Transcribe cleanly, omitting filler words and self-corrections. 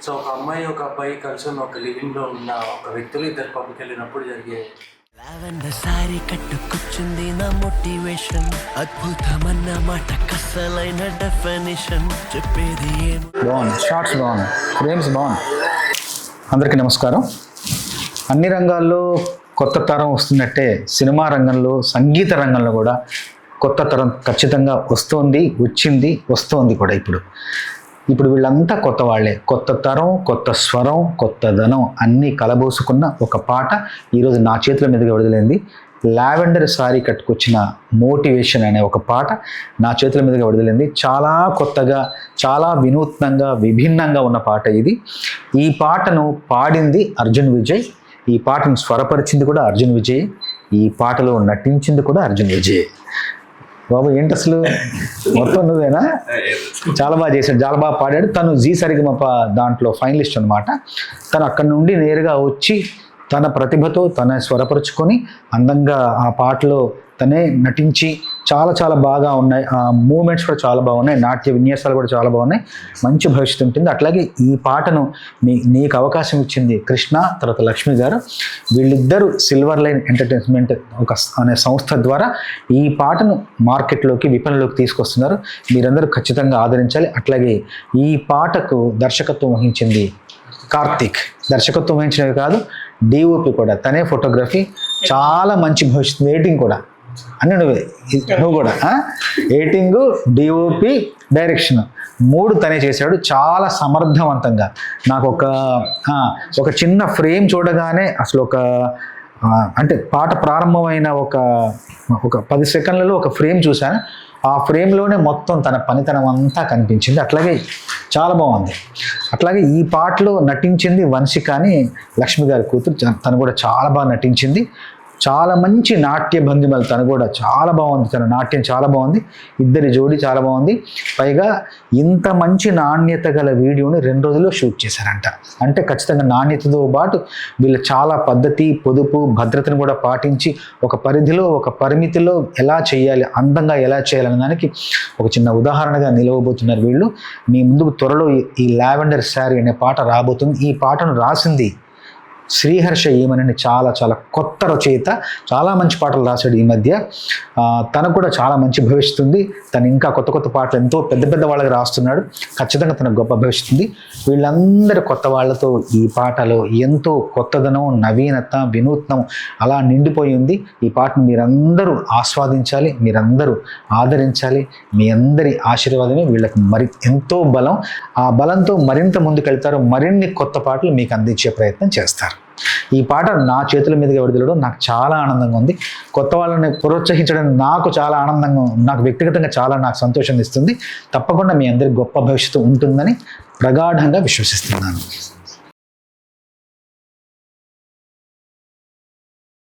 So ఒక అమ్మాయి ఒక అబ్బాయి కలిసి ఉన్న ఒక లివింగ్లో ఉన్న ఒక వ్యక్తులు ఇద్దరు పబ్కి వెళ్ళినప్పుడు జరిగే లావెండర్ సారీ కట్టుకొచ్చింది నా మోటివేషన్, అద్భుతమన్న మాట కసలైన డెఫినేషన్, చెప్పేది బాగుంది, షార్ట్స్ బాగుంది, ఫ్రేమ్స్ బాగుంది. అందరికీ నమస్కారం. అన్ని రంగాల్లో కొత్త తరం వస్తున్నట్టే సినిమా రంగంలో, సంగీత రంగంలో కూడా కొత్త తరం ఖచ్చితంగా వస్తోంది కూడా. ఇప్పుడు వీళ్ళంతా కొత్త వాళ్ళే. కొత్త తరం, కొత్త స్వరం, కొత్త ధనం అన్నీ కలబోసుకున్న ఒక పాట ఈరోజు నా చేతుల మీదుగా విడుదలైంది. లావెండర్ సారీ కట్టుకొచ్చిన మోటివేషన్ అనే ఒక పాట నా చేతుల మీదుగా విడుదలైంది. చాలా కొత్తగా, చాలా వినూత్నంగా, విభిన్నంగా ఉన్న పాట ఇది. ఈ పాటను పాడింది అర్జున్ విజయ్, ఈ పాటను స్వరపరిచింది కూడా అర్జున్ విజయ్, ఈ పాటలో నటించింది కూడా అర్జున్ విజయ్. బాబు ఏంటి అసలు మొత్తం నువ్వేనా? చాలా బాగా చేశాడు, చాలా బాగా పాడాడు. తను జీ సరిగమప దాంట్లో ఫైనలిస్ట్ అనమాట. తను అక్కడి నుండి నేరుగా వచ్చి తన ప్రతిభతో తన స్వరపరుచుకొని అందంగా ఆ పాటలో తనే నటించి చాలా చాలా బాగా ఉన్నాయి. ఆ మూమెంట్స్ కూడా చాలా బాగున్నాయి, నాట్య విన్యాసాలు కూడా చాలా బాగున్నాయి. మంచి భవిష్యత్తు ఉంటుంది. అట్లాగే ఈ పాటను నీకు అవకాశం ఇచ్చింది కృష్ణ, తర్వాత లక్ష్మి గారు. వీళ్ళిద్దరూ సిల్వర్ లైన్ ఎంటర్టైన్మెంట్ అనే సంస్థ ద్వారా ఈ పాటను మార్కెట్లోకి, విపణిలోకి తీసుకొస్తున్నారు. మీరందరూ ఖచ్చితంగా ఆదరించాలి. అట్లాగే ఈ పాటకు దర్శకత్వం వహించింది కార్తీక్. దర్శకత్వం వహించినవి కాదు, డిఓపి కూడా తనే, ఫోటోగ్రఫీ, చాలా మంచి భవిష్యత్తు. ఎడిటింగ్ కూడా అన్నీ నువ్వు కూడా ఎడిటింగ్, డిఓపి, డైరెక్షన్ 3 తనే చేశాడు చాలా సమర్థవంతంగా. నాకు ఒక చిన్న ఫ్రేమ్ చూడగానే అసలు అంటే పాట ప్రారంభమైన ఒక 10 సెకండ్లలో ఒక ఫ్రేమ్ చూశాను. ఆ ఫ్రేమ్లోనే మొత్తం తన పనితనం అంతా కనిపించింది. అట్లాగే చాలా బాగుంది. అట్లాగే ఈ పాటలో నటించింది వంశిక అని, లక్ష్మి గారి కూతురు. తను కూడా చాలా బాగా నటించింది. చాలా మంచి నాట్య భంగిమలు, తను కూడా చాలా బాగుంది. తన నాట్యం చాలా బాగుంది. ఇద్దరి జోడి చాలా బాగుంది. పైగా ఇంత మంచి నాణ్యత గల వీడియోని 2 రోజుల్లో షూట్ చేశారంట. అంటే ఖచ్చితంగా నాణ్యతతో పాటు వీళ్ళు చాలా పద్ధతి, పొదుపు, భద్రతను కూడా పాటించి ఒక పరిధిలో, ఒక పరిమితిలో ఎలా చేయాలి, అందంగా ఎలా చేయాలనే దానికి ఒక చిన్న ఉదాహరణగా నిలవబోతున్నారు వీళ్ళు. మీ ముందుకు త్వరలో ఈ లావెండర్ శారీ అనే పాట రాబోతుంది. ఈ పాటను రాసింది శ్రీహర్ష ఈమనని, చాలా చాలా కొత్త రచయిత. చాలా మంచి పాటలు రాశాడు ఈ మధ్య. తనకు కూడా చాలా మంచి భవిష్యత్తు ఉంది. తను ఇంకా కొత్త కొత్త పాటలు ఎంతో పెద్ద పెద్ద వాళ్ళకి రాస్తున్నాడు. ఖచ్చితంగా తనకు గొప్ప భవిష్యత్తు ఉంది. వీళ్ళందరి కొత్త వాళ్ళతో ఈ పాటలో ఎంతో కొత్తదనం, నవీనత, వినూత్నం అలా నిండిపోయి ఉంది. ఈ పాటను మీరందరూ ఆస్వాదించాలి, మీరందరూ ఆదరించాలి. మీ అందరి ఆశీర్వాదమే వీళ్ళకి మరి ఎంతో బలం. ఆ బలంతో మరింత ముందుకెళ్తారు. మరిన్ని కొత్త పాటలు మీకు అందించే ప్రయత్నం చేస్తారు. ఈ పాట నా చేతుల మీదుగా విడుదలడం నాకు చాలా ఆనందంగా ఉంది. కొత్త వాళ్ళని ప్రోత్సహించడం నాకు చాలా ఆనందంగా, నాకు వ్యక్తిగతంగా చాలా నాకు సంతోషాన్ని ఇస్తుంది. తప్పకుండా మీ అందరికి గొప్ప భవిష్యత్తు ఉంటుందని ప్రగాఢంగా విశ్వసిస్తున్నాను.